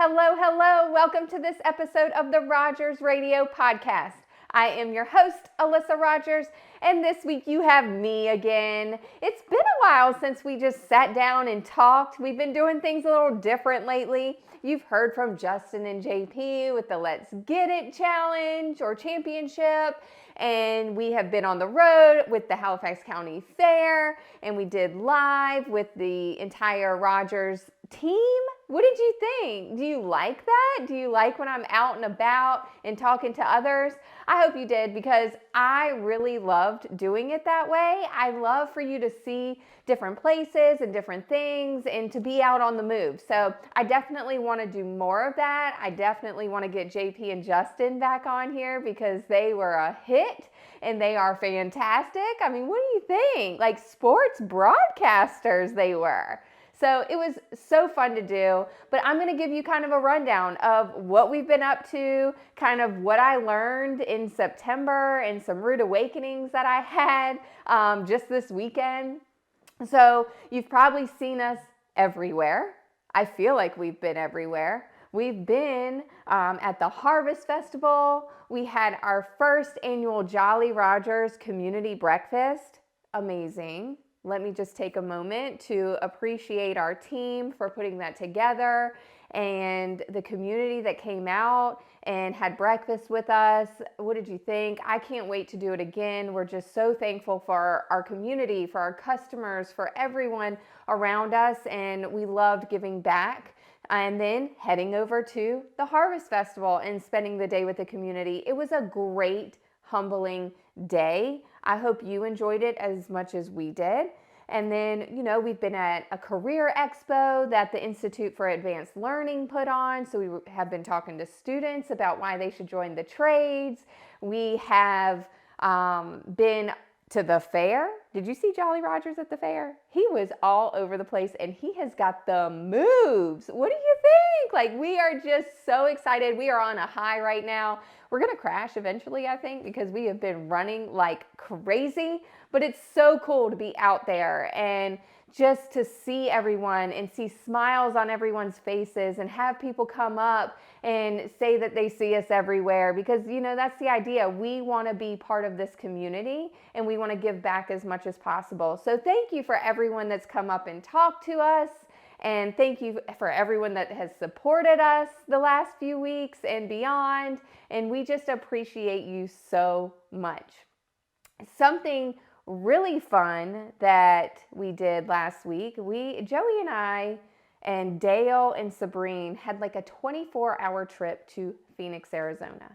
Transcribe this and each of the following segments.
Hello, hello. Welcome to this episode of the Rogers Radio Podcast. I am your host, Alyssa Rogers, and this week you have me again. It's been a while since we just sat down and talked. We've been doing things a little different lately. You've heard from Justin and JP with the Let's Get It Challenge or Championship, and we have been on the road with the Halifax County Fair, and we did live with the entire Rogers team. What did you think? Do you like that? Do you like when I'm out and about and talking to others? I hope you did, because I really loved doing it that way. I love for you to see different places and different things and to be out on the move. So I definitely want to do more of that. I definitely want to get JP and Justin back on here because they were a hit and they are fantastic. I mean, what do you think? Like sports broadcasters they were. So it was so fun to do, but I'm going to give you kind of a rundown of what we've been up to, kind of what I learned in September and some rude awakenings that I had just this weekend. So you've probably seen us everywhere. I feel like we've been everywhere. We've been at the Harvest Festival. We had our first annual Jolly Rogers community breakfast. Amazing. Let me just take a moment to appreciate our team for putting that together and the community that came out and had breakfast with us. What did you think? I can't wait to do it again. We're just so thankful for our community, for our customers, for everyone around us, and we loved giving back. And then heading over to the Harvest Festival and spending the day with the community. It was a great, humbling day. I hope you enjoyed it as much as we did. And then, we've been at a career expo that the Institute for Advanced Learning put on. So we have been talking to students about why they should join the trades. We have been to the fair. Did you see Jolly Rogers at the fair? He was all over the place and he has got the moves. What do you think? Like, we are just so excited. We are on a high right now. We're going to crash eventually, I think, because we have been running like crazy, but it's so cool to be out there and just to see everyone and see smiles on everyone's faces and have people come up and say that they see us everywhere, because that's the idea. We want to be part of this community and we want to give back as much as possible. So thank you for everyone that's come up and talked to us, and thank you for everyone that has supported us the last few weeks and beyond, and we just appreciate you so much. Something really fun that we did last week, Joey and I and Dale and Sabrine had like a 24-hour trip to Phoenix, Arizona.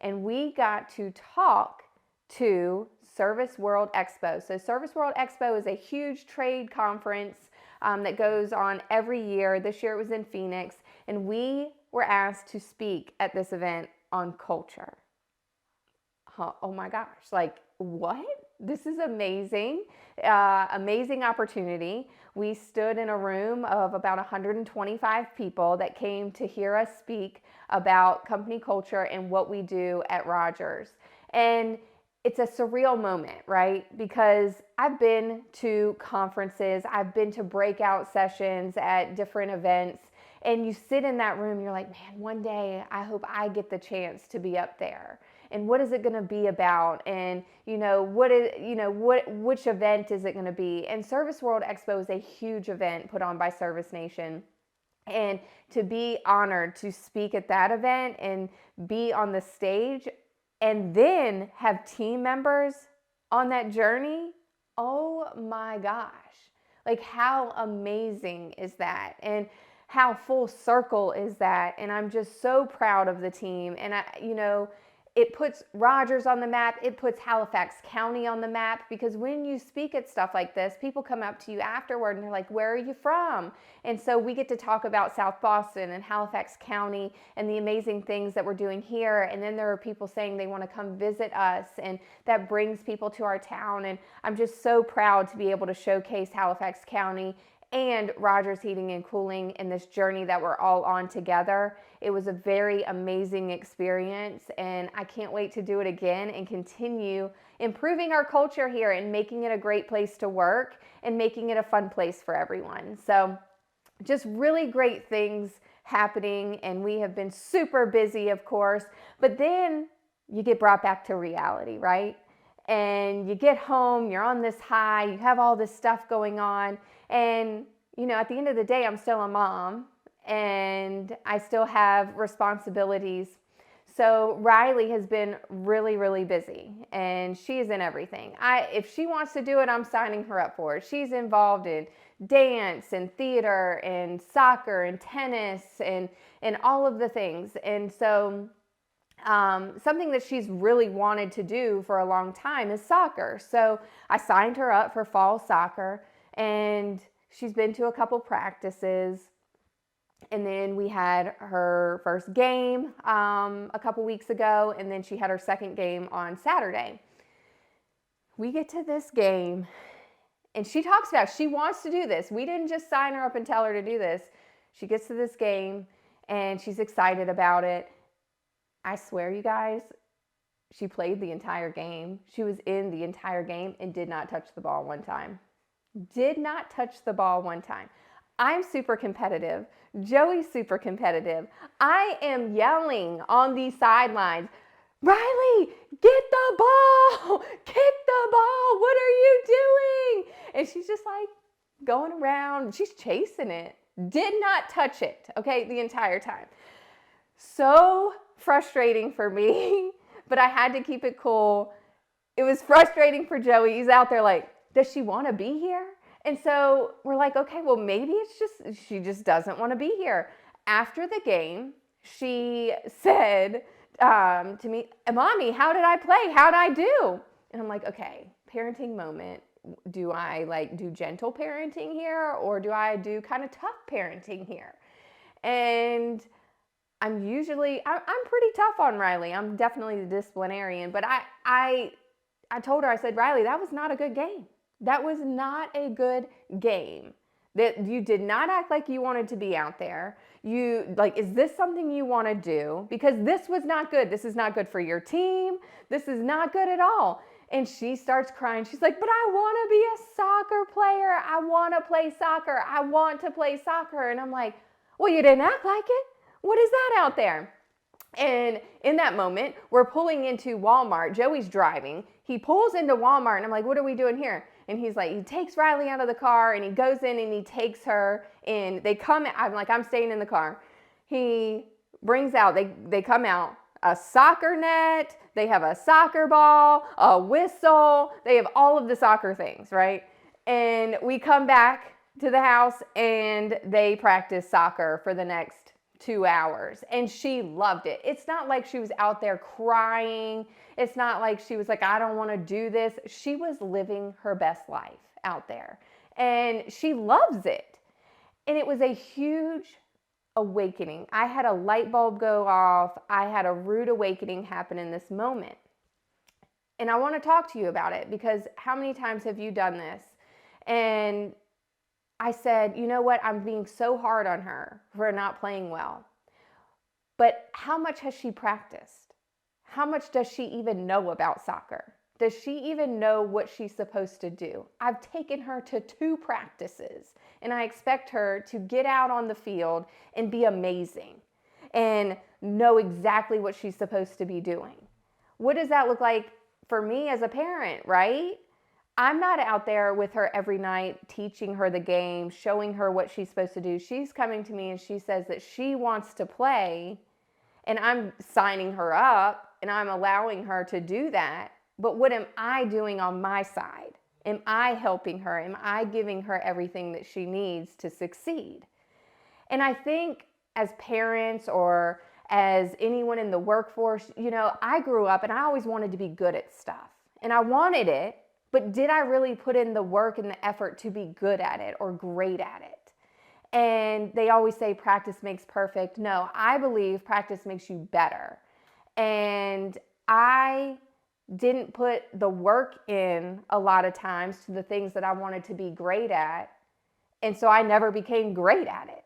And we got to talk to Service World Expo. So Service World Expo is a huge trade conference that goes on every year. This year it was in Phoenix, and we were asked to speak at this event on culture. Oh my gosh, like what? This is amazing, amazing opportunity. We stood in a room of about 125 people that came to hear us speak about company culture and what we do at Rogers. And it's a surreal moment, right? Because I've been to conferences, I've been to breakout sessions at different events, and you sit in that room, you're like, man, one day I hope I get the chance to be up there. And what is it going to be about? And which event is it going to be? And Service World Expo is a huge event put on by Service Nation. And to be honored to speak at that event and be on the stage and then have team members on that journey, oh my gosh. Like, how amazing is that? And how full circle is that? And I'm just so proud of the team. And it puts Rogers on the map. It puts Halifax County on the map, because when you speak at stuff like this, people come up to you afterward and they're like, where are you from? And so we get to talk about South Boston and Halifax County and the amazing things that we're doing here. And then there are people saying they want to come visit us, and that brings people to our town. And I'm just so proud to be able to showcase Halifax County and Rogers Heating and Cooling in this journey that we're all on together. It was a very amazing experience, and I can't wait to do it again and continue improving our culture here and making it a great place to work and making it a fun place for everyone. So just really great things happening, and we have been super busy, of course. But then you get brought back to reality, right? And you get home, you're on this high, you have all this stuff going on. And, at the end of the day, I'm still a mom and I still have responsibilities. So Riley has been really, really busy, and she's in everything. If she wants to do it, I'm signing her up for it. She's involved in dance and theater and soccer and tennis and all of the things. And so something that she's really wanted to do for a long time is soccer. So I signed her up for fall soccer, and she's been to a couple practices. And then we had her first game a couple weeks ago, and then she had her second game on Saturday. We get to this game, and she talks about she wants to do this. We didn't just sign her up and tell her to do this. She gets to this game, and she's excited about it. I swear, you guys, she played the entire game. She was in the entire game and did not touch the ball one time. Did not touch the ball one time. I'm super competitive. Joey's super competitive. I am yelling on these sidelines, Riley, get the ball, kick the ball, what are you doing? And she's just like going around, she's chasing it. Did not touch it, okay, the entire time. So frustrating for me, but I had to keep it cool. It was frustrating for Joey. He's out there like, does she want to be here? And so we're like, okay, well, maybe she just doesn't want to be here. After the game, she said to me, Mommy, how did I play? How'd I do? And I'm like, okay, parenting moment. Do I do gentle parenting here, or do I do kind of tough parenting here? And I'm pretty tough on Riley. I'm definitely the disciplinarian, but I told her, I said, Riley, that was not a good game. That was not a good game. That you did not act like you wanted to be out there. Is this something you want to do? Because this was not good. This is not good for your team. This is not good at all. And she starts crying. She's like, but I want to be a soccer player. I want to play soccer. I want to play soccer. And I'm like, well, you didn't act like it. What is that out there? And in that moment, we're pulling into Walmart. Joey's driving. He pulls into Walmart, and I'm like, what are we doing here? And he's like, he takes Riley out of the car, and he goes in and he takes her in. I'm like, I'm staying in the car. He brings out, they come out, a soccer net. They have a soccer ball, a whistle. They have all of the soccer things, right? And we come back to the house, and they practice soccer for the next 2 hours, and she loved it. It's not like she was out there crying. It's not like she was like, I don't want to do this. She was living her best life out there, and she loves it. And it was a huge awakening. I had a light bulb go off. I had a rude awakening happen in this moment. And I want to talk to you about it, because how many times have you done this? And I said, you know what? I'm being so hard on her for not playing well. But how much has she practiced? How much does she even know about soccer? Does she even know what she's supposed to do? I've taken her to 2 practices, and I expect her to get out on the field and be amazing and know exactly what she's supposed to be doing. What does that look like for me as a parent, right? I'm not out there with her every night teaching her the game, showing her what she's supposed to do. She's coming to me and she says that she wants to play, and I'm signing her up and I'm allowing her to do that. But what am I doing on my side? Am I helping her? Am I giving her everything that she needs to succeed? And I think as parents or as anyone in the workforce, I grew up and I always wanted to be good at stuff, and I wanted it. But did I really put in the work and the effort to be good at it or great at it? And they always say practice makes perfect. No, I believe practice makes you better. And I didn't put the work in a lot of times to the things that I wanted to be great at. And so I never became great at it.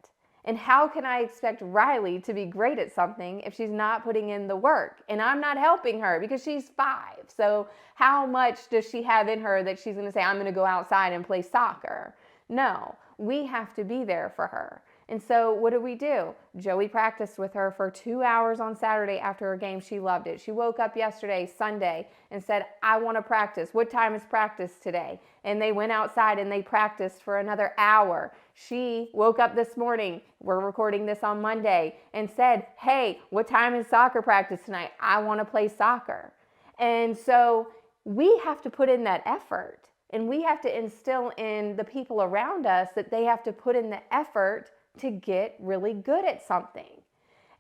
And how can I expect Riley to be great at something if she's not putting in the work? And I'm not helping her because she's 5. So how much does she have in her that she's going to say, I'm going to go outside and play soccer? No, we have to be there for her. And so what did we do? Joey practiced with her for 2 hours on Saturday after her game. She loved it. She woke up yesterday, Sunday, and said, I want to practice. What time is practice today? And they went outside and they practiced for another hour. She woke up this morning, we're recording this on Monday, and said, hey, what time is soccer practice tonight? I want to play soccer. And so we have to put in that effort, and we have to instill in the people around us that they have to put in the effort to get really good at something.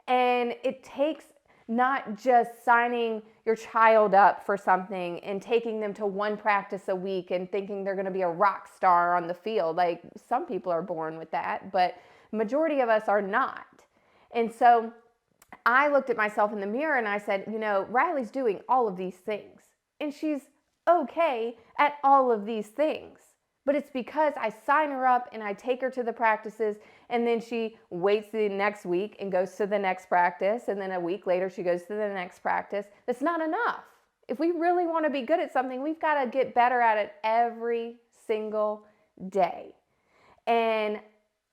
And it takes not just signing your child up for something and taking them to one practice a week and thinking they're going to be a rock star on the field. Like, some people are born with that, but majority of us are not. And so I looked at myself in the mirror and I said, Riley's doing all of these things and she's okay at all of these things. But it's because I sign her up and I take her to the practices, and then she waits the next week and goes to the next practice, and then a week later she goes to the next practice. That's not enough. If we really want to be good at something, we've got to get better at it every single day. And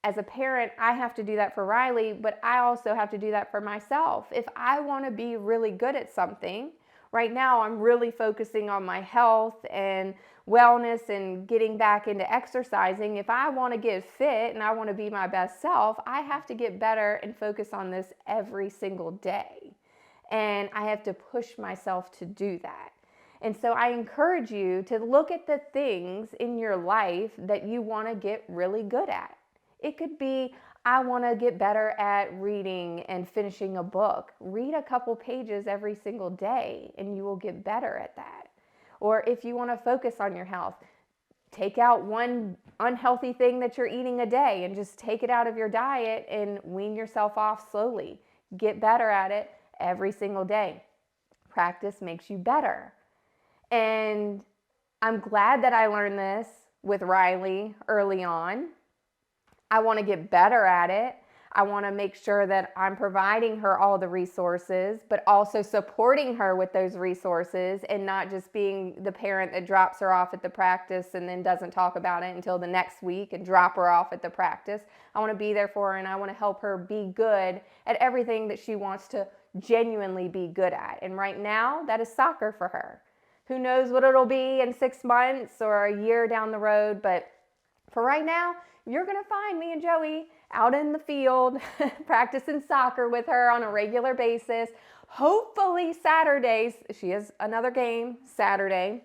as a parent, I have to do that for Riley, but I also have to do that for myself. If I want to be really good at something, right now I'm really focusing on my health and wellness and getting back into exercising. If I want to get fit and I want to be my best self, I have to get better and focus on this every single day. And I have to push myself to do that. And so I encourage you to look at the things in your life that you want to get really good at. It could be, I want to get better at reading and finishing a book. Read a couple pages every single day and you will get better at that. Or if you want to focus on your health, take out one unhealthy thing that you're eating a day and just take it out of your diet and wean yourself off slowly. Get better at it every single day. Practice makes you better. And I'm glad that I learned this with Riley early on. I want to get better at it. I want to make sure that I'm providing her all the resources, but also supporting her with those resources and not just being the parent that drops her off at the practice and then doesn't talk about it until the next week and drop her off at the practice. I want to be there for her, and I want to help her be good at everything that she wants to genuinely be good at. And right now, that is soccer for her. Who knows what it'll be in 6 months or a year down the road, but for right now, you're going to find me and Joey out in the field practicing soccer with her on a regular basis. Hopefully Saturdays, she has another game Saturday.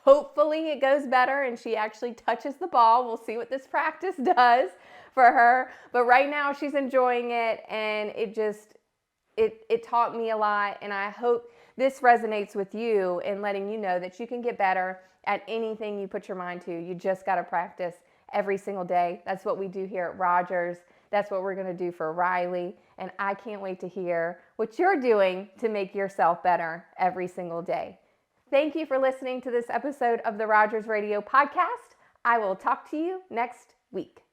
Hopefully it goes better and she actually touches the ball. We'll see what this practice does for her. But right now she's enjoying it, and it taught me a lot, and I hope this resonates with you in letting you know that you can get better at anything you put your mind to. You just got to practice every single day. That's what we do here at Rogers. That's what we're going to do for Riley. And I can't wait to hear what you're doing to make yourself better every single day. Thank you for listening to this episode of the Rogers Radio Podcast. I will talk to you next week.